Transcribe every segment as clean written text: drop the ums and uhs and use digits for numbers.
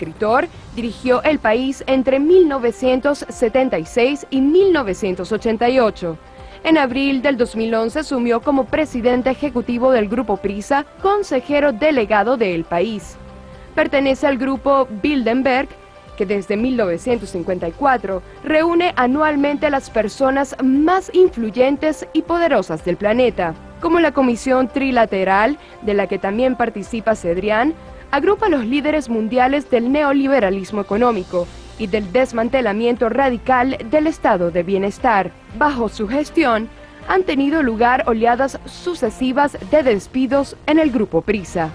escritor, dirigió el país entre 1976 y 1988. En abril del 2011 asumió como presidente ejecutivo del Grupo Prisa, consejero delegado de El País. Pertenece al Grupo Bilderberg, que desde 1954 reúne anualmente a las personas más influyentes y poderosas del planeta. Como la Comisión Trilateral, de la que también participa Cedrián, agrupa a los líderes mundiales del neoliberalismo económico y del desmantelamiento radical del estado de bienestar. Bajo su gestión, han tenido lugar oleadas sucesivas de despidos en el Grupo Prisa.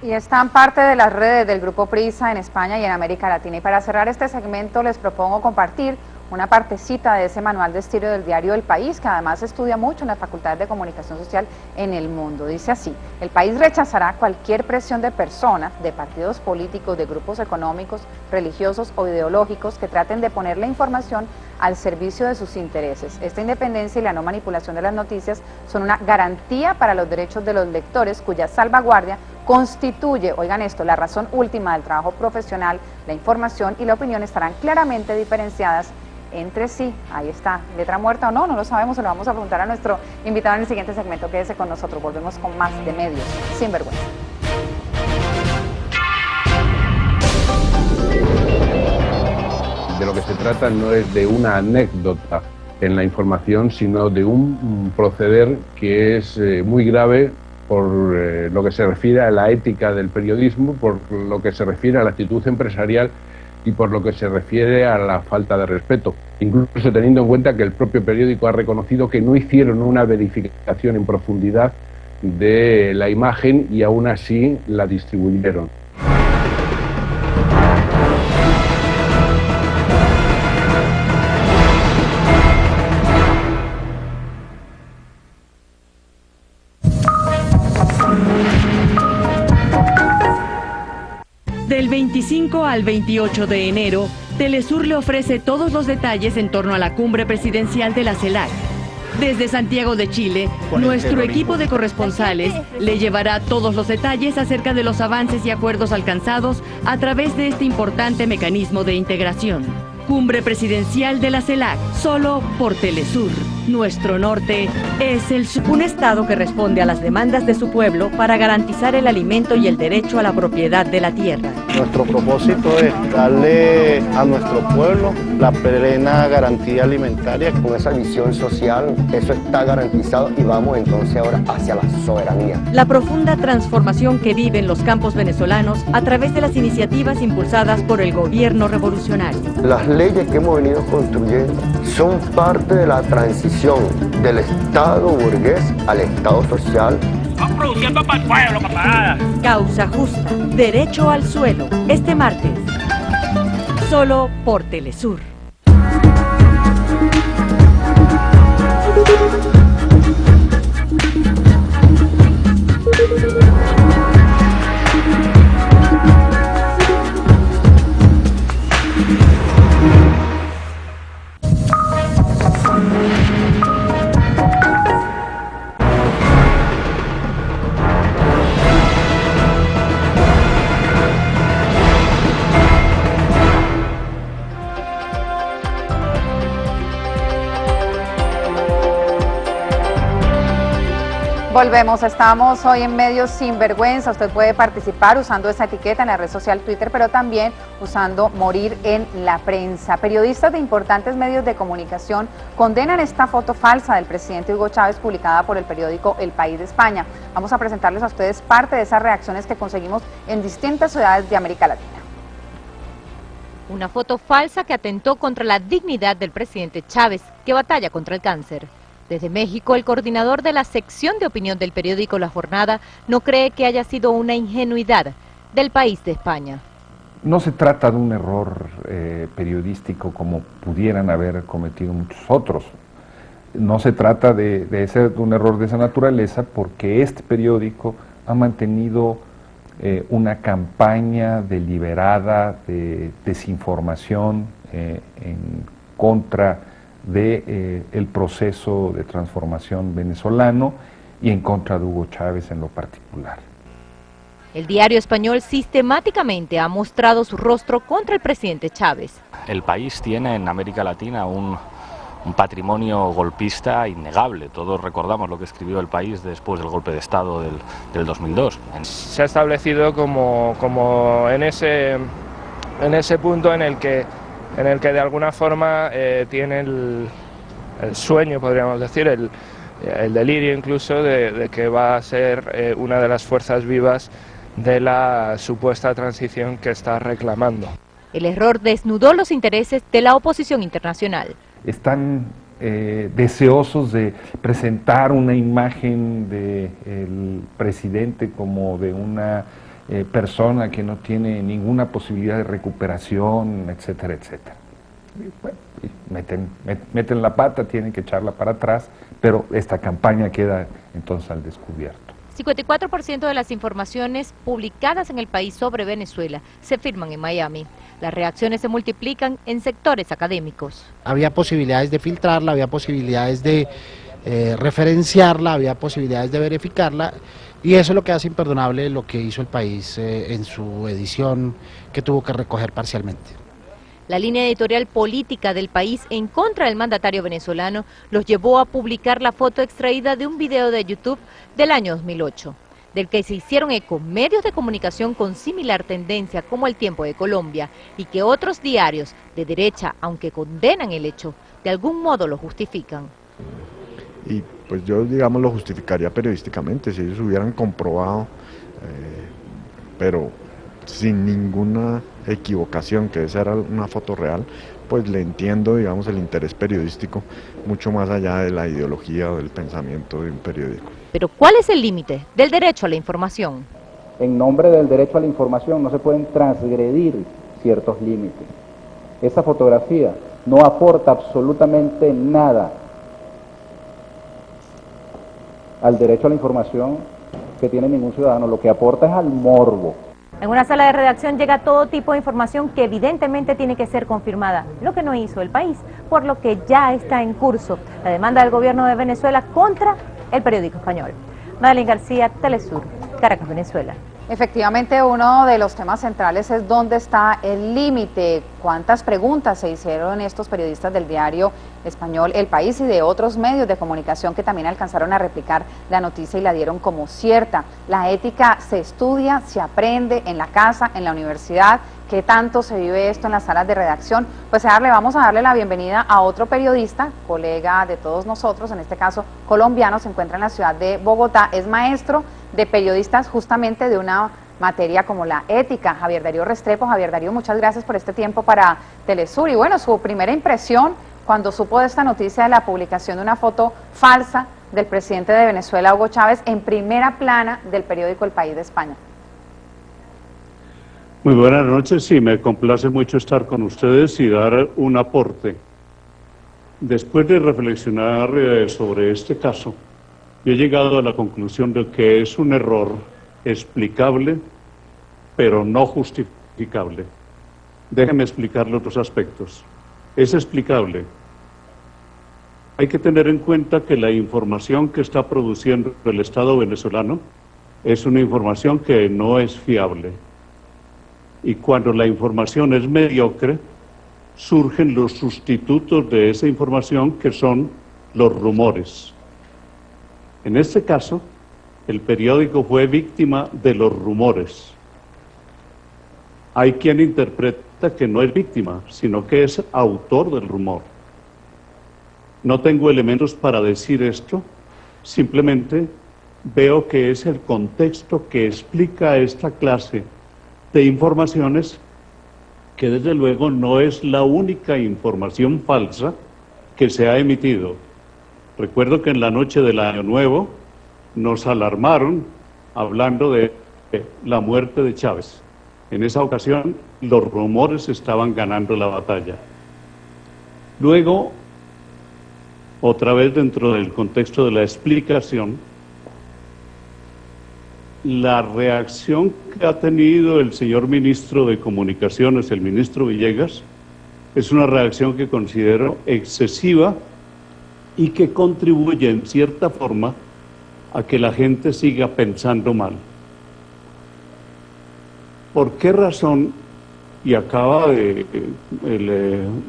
Y están parte de las redes del Grupo Prisa en España y en América Latina. Y para cerrar este segmento les propongo compartir una partecita de ese manual de estilo del diario El País, que además se estudia mucho en la Facultad de Comunicación Social en el mundo. Dice así: el país rechazará cualquier presión de personas, de partidos políticos, de grupos económicos, religiosos o ideológicos que traten de poner la información al servicio de sus intereses. Esta independencia y la no manipulación de las noticias son una garantía para los derechos de los lectores, cuya salvaguardia constituye, oigan esto, la razón última del trabajo profesional. La información y la opinión estarán claramente diferenciadas entre sí. Ahí está, letra muerta o no, no lo sabemos, se lo vamos a preguntar a nuestro invitado en el siguiente segmento. Quédese con nosotros, volvemos con más de Medios Sin Vergüenza. De lo que se trata no es de una anécdota en la información, sino de un proceder que es muy grave por lo que se refiere a la ética del periodismo, por lo que se refiere a la actitud empresarial y por lo que se refiere a la falta de respeto, incluso teniendo en cuenta que el propio periódico ha reconocido que no hicieron una verificación en profundidad de la imagen y aún así la distribuyeron. Del 25 al 28 de enero, Telesur le ofrece todos los detalles en torno a la cumbre presidencial de la CELAC. Desde Santiago de Chile, nuestro equipo de corresponsales le llevará todos los detalles acerca de los avances y acuerdos alcanzados a través de este importante mecanismo de integración. Cumbre presidencial de la CELAC, solo por Telesur. Nuestro norte es el sur. Un Estado que responde a las demandas de su pueblo para garantizar el alimento y el derecho a la propiedad de la tierra. Nuestro propósito es darle a nuestro pueblo la plena garantía alimentaria. Con esa visión social, eso está garantizado y vamos entonces ahora hacia la soberanía. La profunda transformación que viven los campos venezolanos a través de las iniciativas impulsadas por el gobierno revolucionario. Las leyes que hemos venido construyendo son parte de la transición del Estado burgués al Estado social. Estamos produciendo para el pueblo, papá. Causa justa, derecho al suelo, este martes, solo por Telesur. Volvemos, estamos hoy en Medios Sin Vergüenza. Usted puede participar usando esa etiqueta en la red social Twitter, pero también usando Morir en la Prensa. Periodistas de importantes medios de comunicación condenan esta foto falsa del presidente Hugo Chávez publicada por el periódico El País de España. Vamos a presentarles a ustedes parte de esas reacciones que conseguimos en distintas ciudades de América Latina. Una foto falsa que atentó contra la dignidad del presidente Chávez, que batalla contra el cáncer. Desde México, el coordinador de la sección de opinión del periódico La Jornada no cree que haya sido una ingenuidad del País de España. No se trata de un error periodístico como pudieran haber cometido muchos otros. No se trata de ser un error de esa naturaleza porque este periódico ha mantenido una campaña deliberada de desinformación en contra del proceso de transformación venezolano y en contra de Hugo Chávez en lo particular. El diario español sistemáticamente ha mostrado su rostro contra el presidente Chávez. El país tiene en América Latina un patrimonio golpista innegable. Todos recordamos lo que escribió El País después del golpe de Estado del 2002. Se ha establecido como en ese punto en el que de alguna forma tiene el sueño, podríamos decir, el delirio incluso de que va a ser una de las fuerzas vivas de la supuesta transición que está reclamando. El error desnudó los intereses de la oposición internacional. Están deseosos de presentar una imagen del presidente como de una persona que no tiene ninguna posibilidad de recuperación, etcétera, etcétera. Y bueno, meten la pata, tienen que echarla para atrás, pero esta campaña queda entonces al descubierto. 54% de las informaciones publicadas en el país sobre Venezuela se firman en Miami. Las reacciones se multiplican en sectores académicos. Había posibilidades de filtrarla, había posibilidades de referenciarla, había posibilidades de verificarla, y eso es lo que hace imperdonable lo que hizo El País en su edición, que tuvo que recoger parcialmente. La línea editorial política del País en contra del mandatario venezolano los llevó a publicar la foto extraída de un video de YouTube del año 2008, del que se hicieron eco medios de comunicación con similar tendencia como El Tiempo de Colombia, y que otros diarios de derecha, aunque condenan el hecho, de algún modo lo justifican. Y pues yo, digamos, lo justificaría periodísticamente, si ellos hubieran comprobado, pero sin ninguna equivocación, que esa era una foto real, pues le entiendo, digamos, el interés periodístico mucho más allá de la ideología o del pensamiento de un periódico. Pero ¿cuál es el límite del derecho a la información? En nombre del derecho a la información no se pueden transgredir ciertos límites. Esa fotografía no aporta absolutamente nada al derecho a la información que tiene ningún ciudadano, lo que aporta es al morbo. En una sala de redacción llega todo tipo de información que evidentemente tiene que ser confirmada, lo que no hizo El País, por lo que ya está en curso la demanda del gobierno de Venezuela contra el periódico español. Madeline García, Telesur, Caracas, Venezuela. Efectivamente, uno de los temas centrales es dónde está el límite. ¿Cuántas preguntas se hicieron estos periodistas del diario español El País y de otros medios de comunicación que también alcanzaron a replicar la noticia y la dieron como cierta? La ética se estudia, se aprende en la casa, en la universidad. ¿Qué tanto se vive esto en las salas de redacción? Pues vamos a darle la bienvenida a otro periodista, colega de todos nosotros, en este caso colombiano, se encuentra en la ciudad de Bogotá, es maestro de periodistas justamente de una materia como la ética, Javier Darío Restrepo. Javier Darío, muchas gracias por este tiempo para Telesur. Y bueno, su primera impresión cuando supo de esta noticia de la publicación de una foto falsa del presidente de Venezuela, Hugo Chávez, en primera plana del periódico El País de España. Muy buenas noches, sí, me complace mucho estar con ustedes y dar un aporte. Después de reflexionar sobre este caso, yo he llegado a la conclusión de que es un error explicable, pero no justificable. Déjenme explicarle otros aspectos. Es explicable. Hay que tener en cuenta que la información que está produciendo el Estado venezolano es una información que no es fiable. Y cuando la información es mediocre, surgen los sustitutos de esa información, que son los rumores. En este caso, el periódico fue víctima de los rumores. Hay quien interpreta que no es víctima, sino que es autor del rumor. No tengo elementos para decir esto, simplemente veo que es el contexto que explica esta clase de informaciones, que desde luego no es la única información falsa que se ha emitido. Recuerdo que en la noche del Año Nuevo nos alarmaron hablando de la muerte de Chávez. En esa ocasión los rumores estaban ganando la batalla. Luego, otra vez dentro del contexto de la explicación, la reacción que ha tenido el señor ministro de Comunicaciones, el ministro Villegas, es una reacción que considero excesiva y que contribuye en cierta forma a que la gente siga pensando mal. ¿por qué razón, y acaba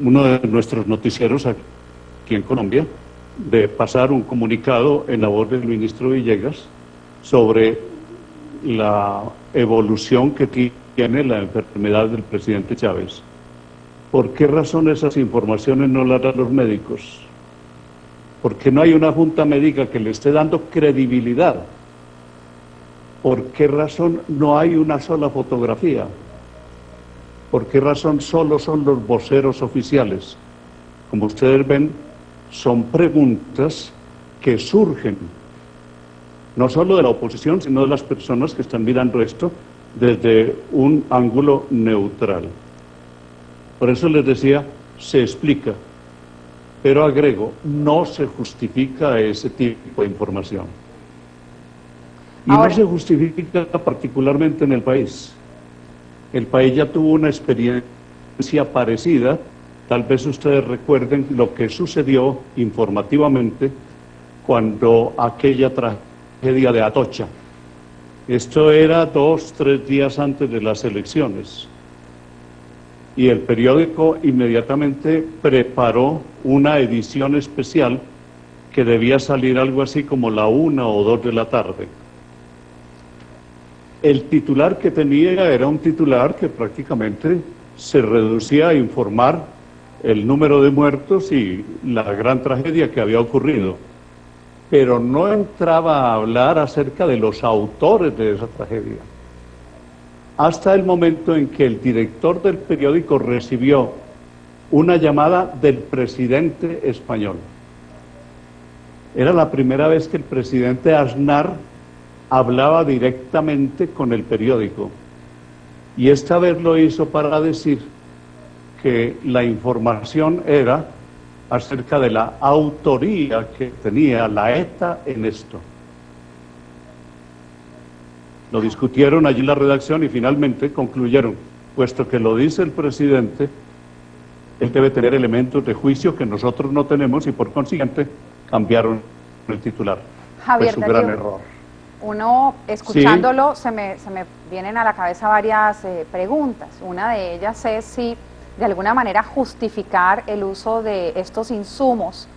uno de nuestros noticieros aquí en Colombia, de pasar un comunicado en la voz del ministro Villegas sobre la evolución que tiene la enfermedad del presidente Chávez? ¿Por qué razón esas informaciones no las dan los médicos? ¿Por qué no hay una junta médica que le esté dando credibilidad? ¿Por qué razón no hay una sola fotografía? ¿Por qué razón solo son los voceros oficiales? Como ustedes ven, son preguntas que surgen, no solo de la oposición, sino de las personas que están mirando esto desde un ángulo neutral. Por eso les decía, se explica, pero agrego, no se justifica ese tipo de información. Y ahora, no se justifica particularmente en el país. El país ya tuvo una experiencia parecida. Tal vez ustedes recuerden lo que sucedió informativamente cuando aquella tragedia de Atocha. Esto era 2 o 3 días antes de las elecciones. Y el periódico inmediatamente preparó una edición especial que debía salir algo así como la 1 o 2 de la tarde. El titular que tenía era un titular que prácticamente se reducía a informar el número de muertos y la gran tragedia que había ocurrido, pero no entraba a hablar acerca de los autores de esa tragedia. Hasta el momento en que el director del periódico recibió una llamada del presidente español. Era la primera vez que el presidente Aznar hablaba directamente con el periódico, y esta vez lo hizo para decir que la información era acerca de la autoría que tenía la ETA en esto. Lo discutieron allí en la redacción y finalmente concluyeron, puesto que lo dice el presidente, él debe tener elementos de juicio que nosotros no tenemos, y por consiguiente cambiaron el titular. Javier, fue su gran error. Uno, escuchándolo, sí, se me vienen a la cabeza varias preguntas. Una de ellas es si de alguna manera justificar el uso de estos insumos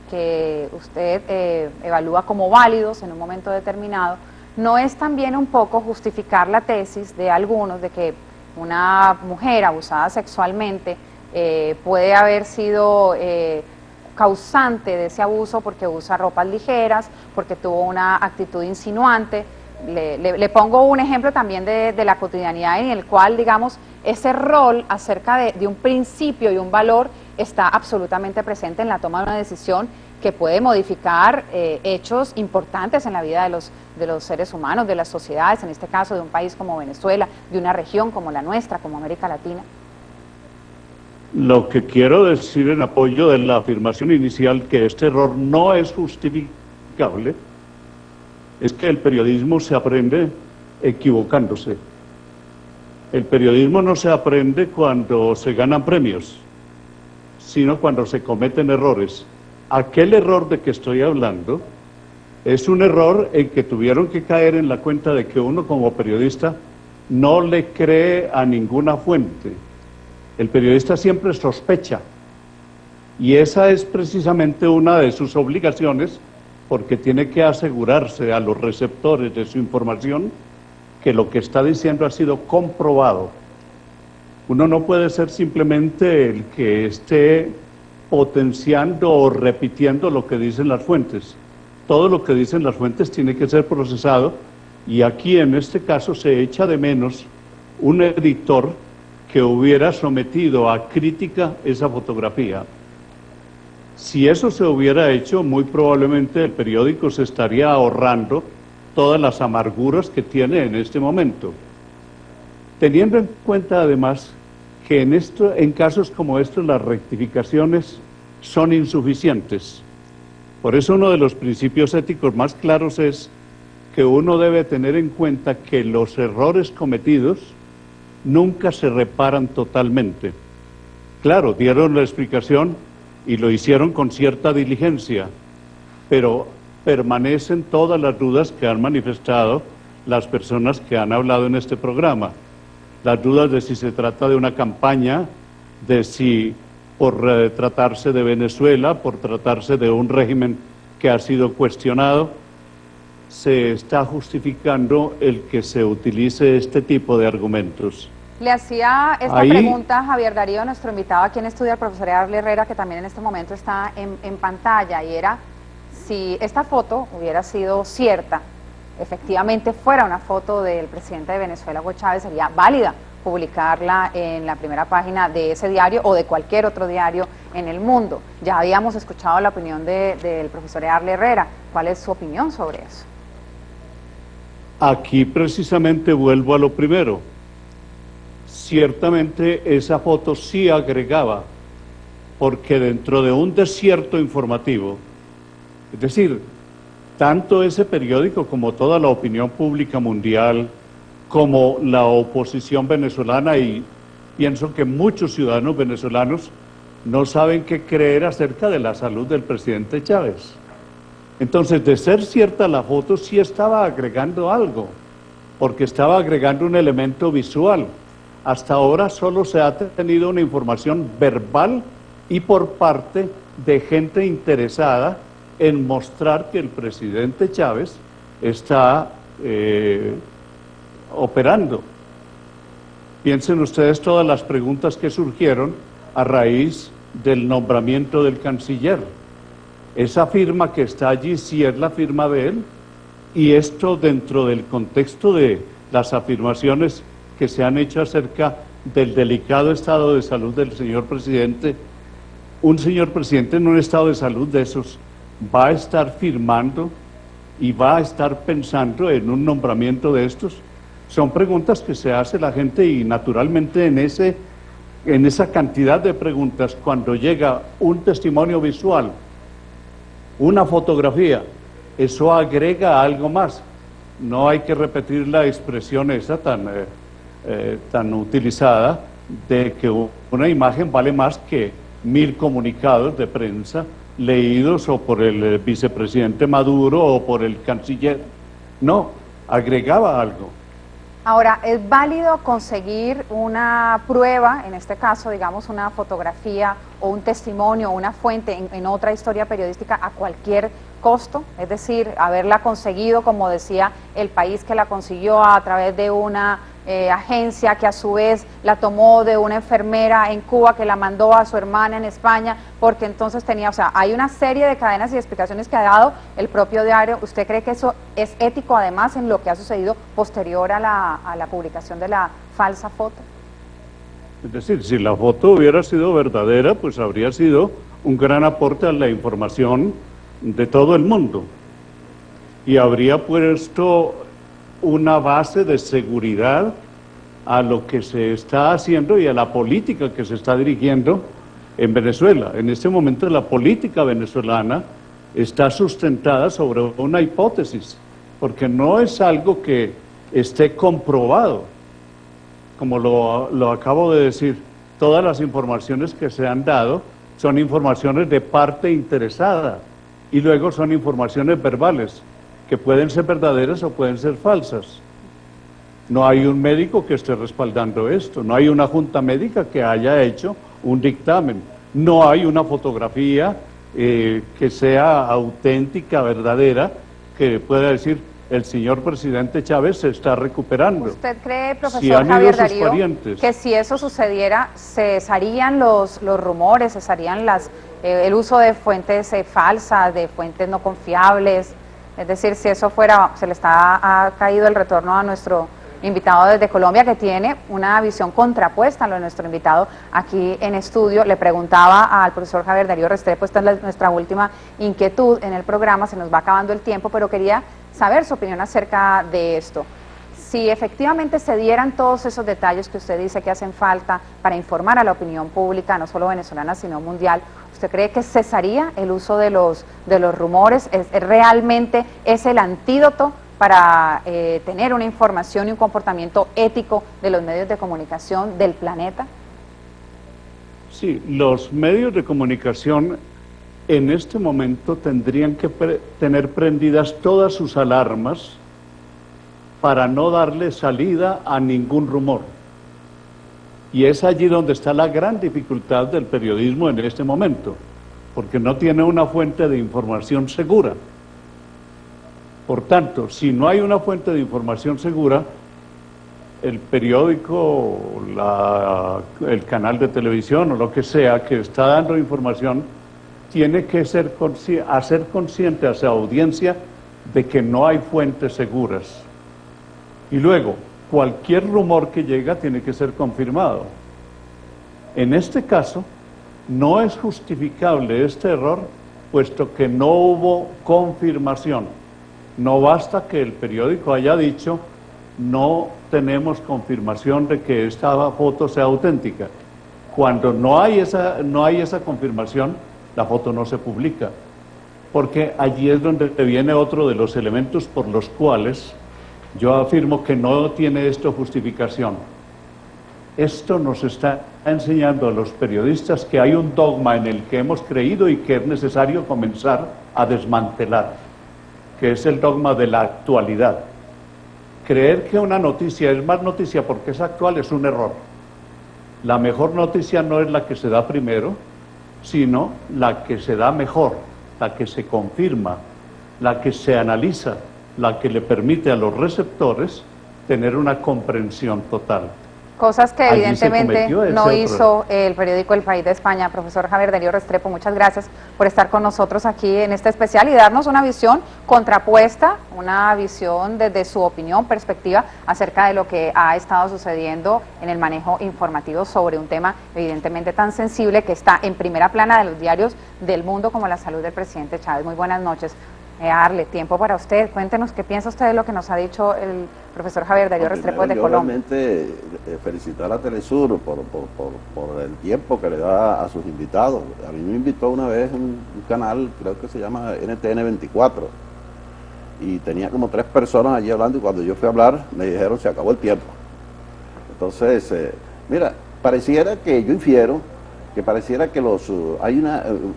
que usted evalúa como válidos en un momento determinado, ¿no es también un poco justificar la tesis de algunos de que una mujer abusada sexualmente puede haber sido causante de ese abuso porque usa ropas ligeras, porque tuvo una actitud insinuante? Le pongo un ejemplo también de la cotidianidad en el cual, digamos, ese rol acerca de un principio y un valor está absolutamente presente en la toma de una decisión que puede modificar hechos importantes en la vida de los seres humanos, de las sociedades, en este caso de un país como Venezuela, de una región como la nuestra, como América Latina. Lo que quiero decir en apoyo de la afirmación inicial, que este error no es justificable, es que el periodismo se aprende equivocándose. El periodismo no se aprende cuando se ganan premios, sino cuando se cometen errores. Aquel error de que estoy hablando es un error en que tuvieron que caer en la cuenta de que uno como periodista no le cree a ninguna fuente. El periodista siempre sospecha, y esa es precisamente una de sus obligaciones, porque tiene que asegurarse a los receptores de su información que lo que está diciendo ha sido comprobado. Uno no puede ser simplemente el que esté potenciando o repitiendo lo que dicen las fuentes. Todo lo que dicen las fuentes tiene que ser procesado, y aquí en este caso se echa de menos un editor que hubiera sometido a crítica esa fotografía. Si eso se hubiera hecho, muy probablemente el periódico se estaría ahorrando todas las amarguras que tiene en este momento. Teniendo en cuenta además que en casos como estos las rectificaciones son insuficientes. Por eso uno de los principios éticos más claros es que uno debe tener en cuenta que los errores cometidos nunca se reparan totalmente. Claro, dieron la explicación y lo hicieron con cierta diligencia, pero permanecen todas las dudas que han manifestado las personas que han hablado en este programa. las dudas de si se trata de una campaña, de si por tratarse de Venezuela, por tratarse de un régimen que ha sido cuestionado, se está justificando el que se utilice este tipo de argumentos. Le hacía esta pregunta a Javier Darío, nuestro invitado aquí en estudio, el profesor Arle Herrera, que también en este momento está en pantalla, y era si esta foto hubiera sido cierta, efectivamente fuera una foto del presidente de Venezuela, Hugo Chávez, sería válida publicarla en la primera página de ese diario o de cualquier otro diario en el mundo. Ya habíamos escuchado la opinión del profesor Arle Herrera. ¿Cuál es su opinión sobre eso? Aquí precisamente vuelvo a lo primero. Ciertamente esa foto sí agregaba, porque dentro de un desierto informativo, es decir, tanto ese periódico como toda la opinión pública mundial, como la oposición venezolana, y pienso que muchos ciudadanos venezolanos no saben qué creer acerca de la salud del presidente Chávez. Entonces, de ser cierta la foto, sí estaba agregando algo, porque estaba agregando un elemento visual. Hasta ahora solo se ha tenido una información verbal y por parte de gente interesada en mostrar que el presidente Chávez está operando. Piensen ustedes todas las preguntas que surgieron a raíz del nombramiento del canciller. Esa firma que está allí sí es la firma de él, y esto dentro del contexto de las afirmaciones que se han hecho acerca del delicado estado de salud del señor presidente. Un señor presidente en un estado de salud de esos va a estar firmando y va a estar pensando en un nombramiento de estos. Son preguntas que se hace la gente, y naturalmente en esa cantidad de preguntas, cuando llega un testimonio visual, una fotografía, eso agrega algo más. No hay que repetir la expresión esa tan utilizada de que una imagen vale más que 1000 comunicados de prensa leídos o por el vicepresidente Maduro o por el canciller. No, agregaba algo. Ahora, ¿es válido conseguir una prueba, en este caso, digamos, una fotografía o un testimonio o una fuente en otra historia periodística a cualquier costo? Es decir, haberla conseguido, como decía el país que la consiguió, a través de una agencia que a su vez la tomó de una enfermera en Cuba que la mandó a su hermana en España, porque entonces tenía, o sea, hay una serie de cadenas y explicaciones que ha dado el propio diario. ¿Usted cree que eso es ético, además, en lo que ha sucedido posterior a la publicación de la falsa foto? Es decir, si la foto hubiera sido verdadera, pues habría sido un gran aporte a la información de todo el mundo, y habría puesto una base de seguridad a lo que se está haciendo y a la política que se está dirigiendo en Venezuela. En este momento la política venezolana está sustentada sobre una hipótesis, porque no es algo que esté comprobado. Como lo acabo de decir, todas las informaciones que se han dado son informaciones de parte interesada, y luego son informaciones verbales, que pueden ser verdaderas o pueden ser falsas. No hay un médico que esté respaldando esto, no hay una junta médica que haya hecho un dictamen, no hay una fotografía que sea auténtica, verdadera, que pueda decir el señor presidente Chávez se está recuperando. ¿Usted cree, profesor Javier Darío, que si eso sucediera, cesarían los rumores, cesarían el uso de fuentes falsas, de fuentes no confiables? Es decir, si eso fuera, ha caído el retorno a nuestro invitado desde Colombia, que tiene una visión contrapuesta a lo de nuestro invitado aquí en estudio. Le preguntaba al profesor Javier Darío Restrepo, esta es nuestra última inquietud en el programa, se nos va acabando el tiempo, pero quería saber su opinión acerca de esto. Si efectivamente se dieran todos esos detalles que usted dice que hacen falta para informar a la opinión pública, no solo venezolana, sino mundial, ¿usted cree que cesaría el uso de los rumores? ¿Realmente es el antídoto para tener una información y un comportamiento ético de los medios de comunicación del planeta? Sí, los medios de comunicación en este momento tendrían que tener prendidas todas sus alarmas para no darle salida a ningún rumor. Y es allí donde está la gran dificultad del periodismo en este momento, porque no tiene una fuente de información segura. Por tanto, si no hay una fuente de información segura, el periódico, el canal de televisión o lo que sea que está dando información, tiene que hacer consciente a esa audiencia de que no hay fuentes seguras. Y luego, cualquier rumor que llega tiene que ser confirmado. En este caso, no es justificable este error, puesto que no hubo confirmación. No basta que el periódico haya dicho, no tenemos confirmación de que esta foto sea auténtica. Cuando no hay esa confirmación, la foto no se publica. Porque allí es donde viene otro de los elementos por los cuales yo afirmo que no tiene esto justificación. Esto nos está enseñando a los periodistas que hay un dogma en el que hemos creído y que es necesario comenzar a desmantelar, que es el dogma de la actualidad. Creer que una noticia es más noticia porque es actual es un error. La mejor noticia no es la que se da primero, sino la que se da mejor, la que se confirma, la que se analiza, la que le permite a los receptores tener una comprensión total. Cosas que Allí evidentemente no ese hizo el periódico El País de España. Profesor Javier Darío Restrepo, muchas gracias por estar con nosotros aquí en este especial y darnos una visión contrapuesta, una visión desde su opinión, perspectiva acerca de lo que ha estado sucediendo en el manejo informativo sobre un tema evidentemente tan sensible que está en primera plana de los diarios del mundo como la salud del presidente Chávez. Muy buenas noches. Darle tiempo para usted. Cuéntenos qué piensa usted de lo que nos ha dicho el profesor Javier Darío Restrepo de Colombia. Realmente felicitar a Telesur por el tiempo que le da a sus invitados. A mí me invitó una vez un canal, creo que se llama NTN 24, y tenía como 3 personas allí hablando, y cuando yo fui a hablar me dijeron se acabó el tiempo. Entonces, mira, pareciera que yo infiero que pareciera que hay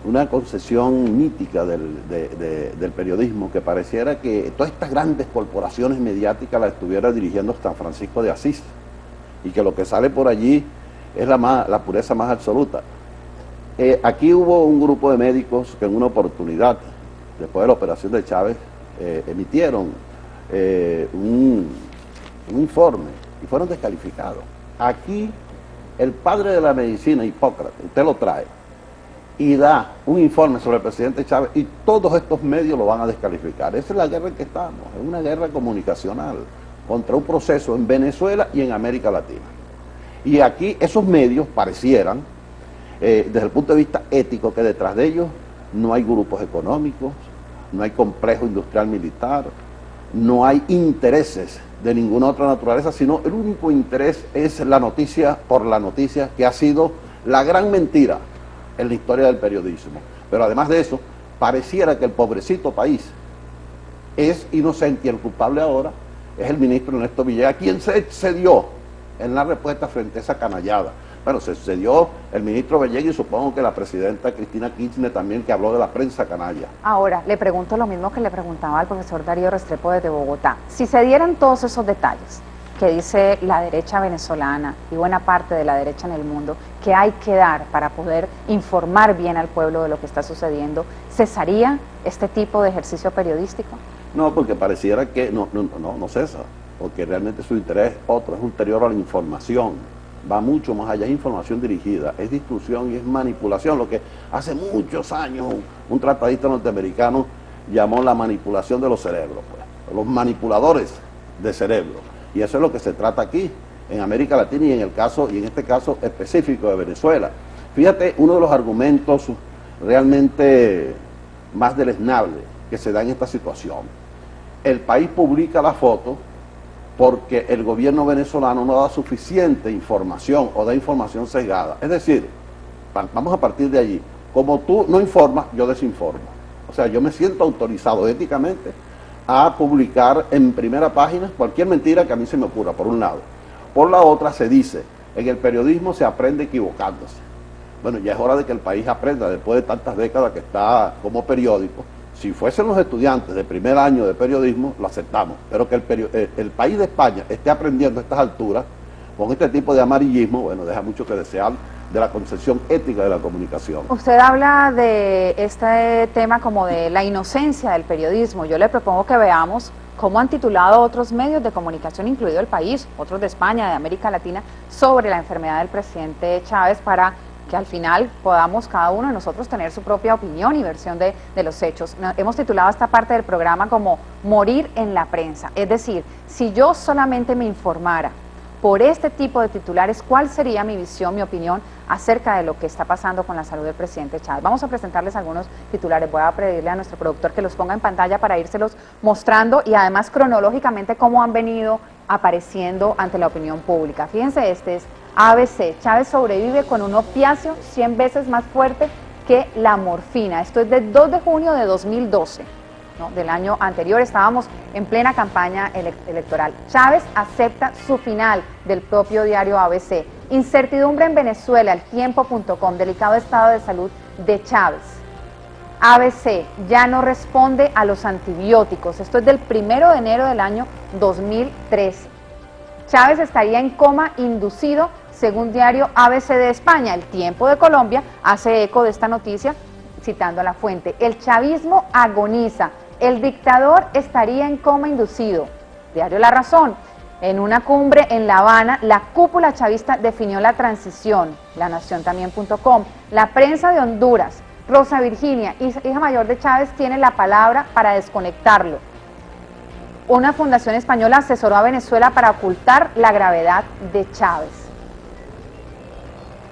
una concesión mítica del periodismo, que pareciera que todas estas grandes corporaciones mediáticas las estuviera dirigiendo San Francisco de Asís, y que lo que sale por allí es la pureza más absoluta. Aquí hubo un grupo de médicos que en una oportunidad, después de la operación de Chávez, emitieron un informe y fueron descalificados. Aquí el padre de la medicina, Hipócrates, usted lo trae y da un informe sobre el presidente Chávez y todos estos medios lo van a descalificar. Esa es la guerra en que estamos, es una guerra comunicacional contra un proceso en Venezuela y en América Latina. Y aquí esos medios parecieran, desde el punto de vista ético, que detrás de ellos no hay grupos económicos, no hay complejo industrial militar, no hay intereses de ninguna otra naturaleza, sino el único interés es la noticia por la noticia, que ha sido la gran mentira en la historia del periodismo. Pero además de eso, pareciera que el pobrecito país es inocente y el culpable ahora es el ministro Ernesto Villegas, quien se excedió en la respuesta frente a esa canallada. Bueno, se excedió el ministro Villegas y supongo que la presidenta Cristina Kirchner también, que habló de la prensa canalla. Ahora, le pregunto lo mismo que le preguntaba al profesor Darío Restrepo desde Bogotá. Si se dieran todos esos detalles que dice la derecha venezolana y buena parte de la derecha en el mundo, que hay que dar para poder informar bien al pueblo de lo que está sucediendo, ¿cesaría este tipo de ejercicio periodístico? No, porque pareciera que no cesa, porque realmente su interés es otro, es ulterior a la información. Va mucho más allá, es información dirigida, es distribución y es manipulación, lo que hace muchos años un tratadista norteamericano llamó la manipulación de los cerebros, pues, los manipuladores de cerebros. Y eso es lo que se trata aquí, en América Latina y en este caso específico de Venezuela. Fíjate, uno de los argumentos realmente más deleznables que se da en esta situación. El país publica la foto porque el gobierno venezolano no da suficiente información o da información sesgada. Es decir, vamos a partir de allí. Como tú no informas, yo desinformo. O sea, yo me siento autorizado éticamente a publicar en primera página cualquier mentira que a mí se me ocurra, por un lado. Por la otra se dice, en el periodismo se aprende equivocándose. Bueno, ya es hora de que el país aprenda, después de tantas décadas que está como periódico. Si fuesen los estudiantes de primer año de periodismo, lo aceptamos, pero que el país de España esté aprendiendo a estas alturas, con este tipo de amarillismo, bueno, deja mucho que desear de la concepción ética de la comunicación. Usted habla de este tema como de la inocencia del periodismo. Yo le propongo que veamos cómo han titulado otros medios de comunicación, incluido El País, otros de España, de América Latina, sobre la enfermedad del presidente Chávez, para que al final podamos cada uno de nosotros tener su propia opinión y versión de los hechos. Hemos titulado esta parte del programa como Morir en la prensa. Es decir, si yo solamente me informara por este tipo de titulares, ¿cuál sería mi visión, mi opinión acerca de lo que está pasando con la salud del presidente Chávez? Vamos a presentarles algunos titulares. Voy a pedirle a nuestro productor que los ponga en pantalla para írselos mostrando y además cronológicamente cómo han venido apareciendo ante la opinión pública. Fíjense, este es ABC. Chávez sobrevive con un opiáceo 100 veces más fuerte que la morfina. Esto es del 2 de junio de 2012. ¿no? Del año anterior, estábamos en plena campaña electoral. Chávez acepta su final, del propio diario ABC. Incertidumbre en Venezuela, eltiempo.com, delicado estado de salud de Chávez. ABC, ya no responde a los antibióticos. Esto es del 1 de enero del año 2013. Chávez estaría en coma inducido, según diario ABC de España. El Tiempo de Colombia hace eco de esta noticia, citando a la fuente. El chavismo agoniza. El dictador estaría en coma inducido. Diario La Razón. En una cumbre en La Habana, la cúpula chavista definió la transición. La Nación también.com. La prensa de Honduras. Rosa Virginia, hija mayor de Chávez, tiene la palabra para desconectarlo. Una fundación española asesoró a Venezuela para ocultar la gravedad de Chávez.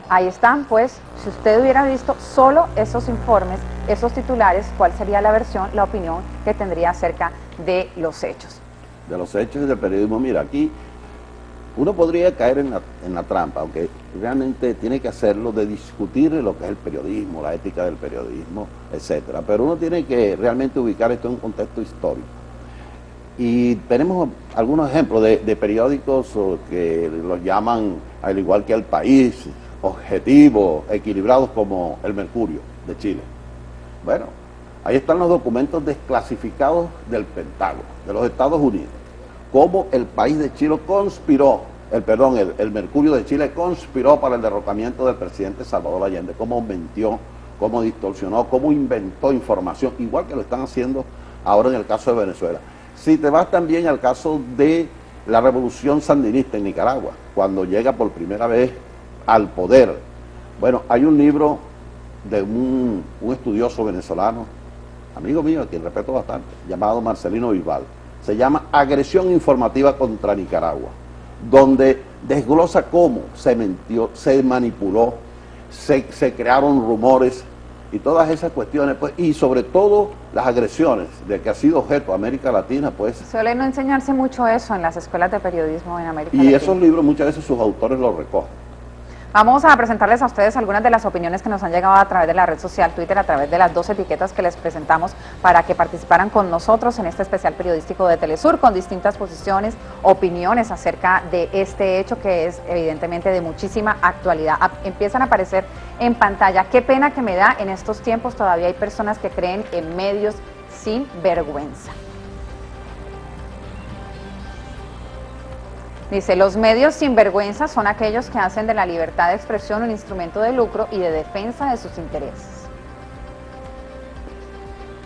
Ahí están, pues, si usted hubiera visto solo esos informes, esos titulares, ¿cuál sería la versión, la opinión que tendría acerca de los hechos? De los hechos y del periodismo. Mira, aquí uno podría caer en la trampa, aunque realmente tiene que hacerlo, de discutir lo que es el periodismo, la ética del periodismo, etcétera. Pero uno tiene que realmente ubicar esto en un contexto histórico. Y tenemos algunos ejemplos de periódicos que los llaman, al igual que El País, objetivos, equilibrados, como El Mercurio de Chile. Bueno, ahí están los documentos desclasificados del Pentágono, de los Estados Unidos, cómo El País de Chile conspiró, el Mercurio de Chile conspiró para el derrocamiento del presidente Salvador Allende, cómo mintió, cómo distorsionó, cómo inventó información, igual que lo están haciendo ahora en el caso de Venezuela. Si te vas también al caso de la revolución sandinista en Nicaragua, cuando llega por primera vez al poder. Bueno, hay un libro de un estudioso venezolano, amigo mío, a quien respeto bastante, llamado Marcelino Bisbal. Se llama Agresión informativa contra Nicaragua, donde desglosa cómo se mintió, se manipuló, se crearon rumores y todas esas cuestiones, pues, y sobre todo las agresiones de que ha sido objeto América Latina, pues. Suele no enseñarse mucho eso en las escuelas de periodismo en América y Latina. Esos libros muchas veces sus autores los recogen. Vamos a presentarles a ustedes algunas de las opiniones que nos han llegado a través de la red social Twitter, a través de las 2 etiquetas que les presentamos para que participaran con nosotros en este especial periodístico de Telesur, con distintas posiciones, opiniones acerca de este hecho que es evidentemente de muchísima actualidad. Empiezan a aparecer en pantalla. Qué pena que me da, en estos tiempos todavía hay personas que creen en medios sin vergüenza. Dice, los medios sinvergüenza son aquellos que hacen de la libertad de expresión un instrumento de lucro y de defensa de sus intereses.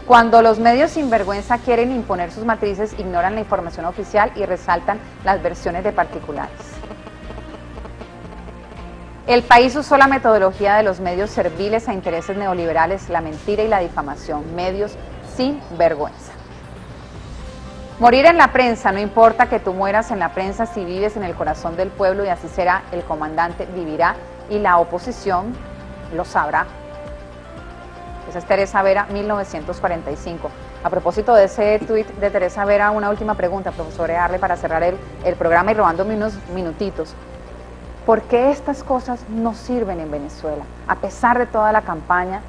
Cuando los medios sinvergüenza quieren imponer sus matrices, ignoran la información oficial y resaltan las versiones de particulares. El País usó la metodología de los medios serviles a intereses neoliberales, la mentira y la difamación. Medios sin vergüenza. Morir en la prensa, no importa que tú mueras en la prensa si vives en el corazón del pueblo, y así será, el comandante vivirá y la oposición lo sabrá. Esa es Teresa Vera, 1945. A propósito de ese tuit de Teresa Vera, una última pregunta, profesor Earle, para cerrar el programa y robándome unos minutitos. ¿Por qué estas cosas no sirven en Venezuela? A pesar de toda la campaña,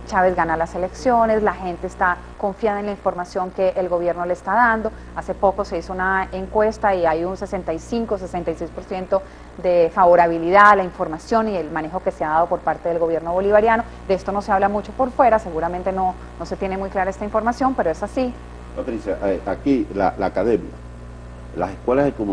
Chávez gana las elecciones, la gente está confiada en la información que el gobierno le está dando. Hace poco se hizo una encuesta y hay un 65-66% de favorabilidad a la información y el manejo que se ha dado por parte del gobierno bolivariano. De esto no se habla mucho por fuera, seguramente no se tiene muy clara esta información, pero es así. Patricia, aquí la academia, las escuelas de comunicación,